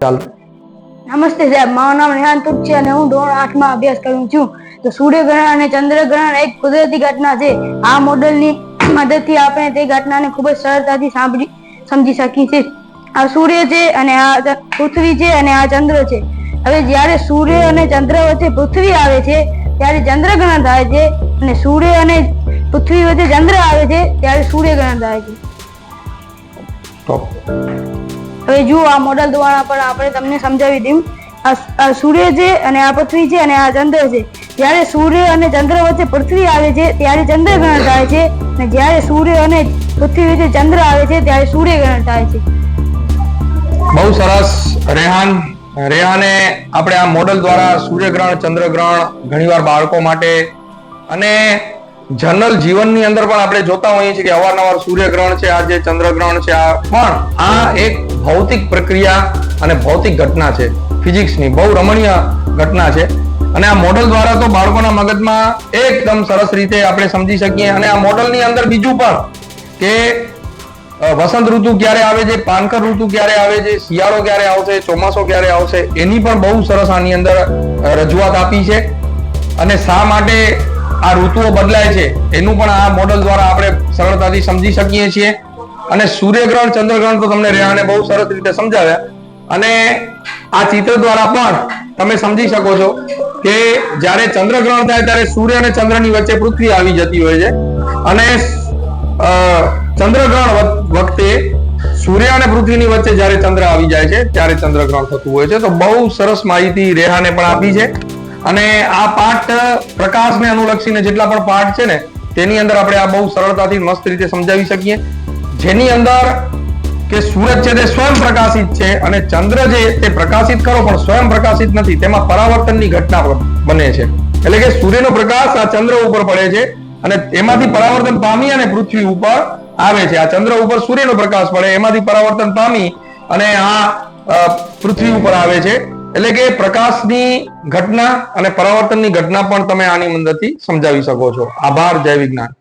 ચાલો. નમસ્તે સાહેબ, મારું નામ રેહાન તુક છે અને હું ધોરણ 8 માં અભ્યાસ કરું છું. તો સૂર્યગ્રહણ અને ચંદ્રગ્રહણ એક કુદરતી ઘટના છે. આ મોડેલની મદદથી આપણે તે ઘટનાને ખૂબ જ સરળતાથી સમજી શકીએ છીએ. આ સૂર્ય છે અને આ પૃથ્વી છે અને આ ચંદ્ર છે. હવે જ્યારે સૂર્ય અને ચંદ્ર વચ્ચે પૃથ્વી આવે છે ત્યારે ચંદ્રગ્રહણ થાય છે, અને સૂર્ય અને પૃથ્વી વચ્ચે ચંદ્ર આવે છે ત્યારે સૂર્યગ્રહણ થાય છે. હવે જુઓ, આ મોડેલ દ્વારા પણ આપણે તમને સમજાવી દઉં. આ સૂર્ય છે અને આ પૃથ્વી છે અને આ ચંદ્ર છે. જ્યારે સૂર્ય અને ચંદ્ર વચ્ચે પૃથ્વી આવે છે ત્યારે ચંદ્રગ્રહણ થાય છે, અને જ્યારે સૂર્ય અને પૃથ્વી વચ્ચે ચંદ્ર આવે છે ત્યારે સૂર્યગ્રહણ થાય છે. બહુ સરસ રેહાને આપણે આ મોડેલ દ્વારા સૂર્યગ્રહણ, ચંદ્રગ્રહણ ઘણીવાર બાળકો માટે અને જનરલ જીવનની અંદર પણ આપણે જોતા હોઈએ છીએ કે અવારનવાર સૂર્યગ્રહણ છે, આ જે ચંદ્રગ્રહણ છે, આ એક ભૌતિક પ્રક્રિયા અને ભૌતિક ઘટના છે. ફિઝિક્સની બહુ રમણીય ઘટના છે, અને આ મોડેલ દ્વારા તો બાળકોના મગજમાં એકદમ સરસ રીતે આપણે સમજી શકીએ. અને આ મોડેલની અંદર બીજું પણ કે વસંત ઋતુ ક્યારે આવે છે, પાનખર ઋતુ ક્યારે આવે છે, શિયાળો ક્યારે આવશે, ચોમાસો ક્યારે આવશે, એની પણ બહુ સરસ આની અંદર રજૂઆત આપી છે. અને શા માટે આ ઋતુઓ બદલાય છે એનું પણ આ મોડેલ દ્વારા આપણે સરળતાથી સમજી શકીએ છીએ. અને સૂર્યગ્રહણ, ચંદ્રગ્રહણ તો તમને રેહાને બહુ સરસ રીતે સમજાવ્યા, અને આ ચિત્ર દ્વારા પણ તમે સમજી શકો છો કે જ્યારે ચંદ્રગ્રહણ થાય ત્યારે સૂર્ય અને ચંદ્રની વચ્ચે પૃથ્વી આવી જતી હોય છે, અને ચંદ્રગ્રહણ વખતે સૂર્ય અને પૃથ્વીની વચ્ચે જ્યારે ચંદ્ર આવી જાય છે ત્યારે ચંદ્રગ્રહણ થતું હોય છે. તો બહુ સરસ માહિતી રેહાને પણ આપી છે. અને આ પાઠ પ્રકાશને અનુલક્ષીને જેટલા પણ પાઠ છે ને તેની અંદર આપણે આ બહુ સરળતાથી મસ્ત રીતે સમજાવી શકીએ. જેની અંદર કે સૂરજ છે તે સ્વયં પ્રકાશિત છે, અને ચંદ્ર જે તે પ્રકાશિત કરો પણ સ્વયં પ્રકાશિત નથી, તેમાં પરાવર્તનની ઘટના બને છે. એટલે કે સૂર્યનો પ્રકાશ આ ચંદ્ર ઉપર પડે છે અને એમાંથી પરાવર્તન પામી અને પૃથ્વી ઉપર આવે છે. આ ચંદ્ર ઉપર સૂર્યનો પ્રકાશ પડે, એમાંથી પરાવર્તન પામી અને આ પૃથ્વી ઉપર આવે છે. એટલે કે પ્રકાશની ઘટના અને પરાવર્તનની ઘટના પણ તમે આની મદદથી સમજાવી શકો છો. આભાર. જય વિજ્ઞાન.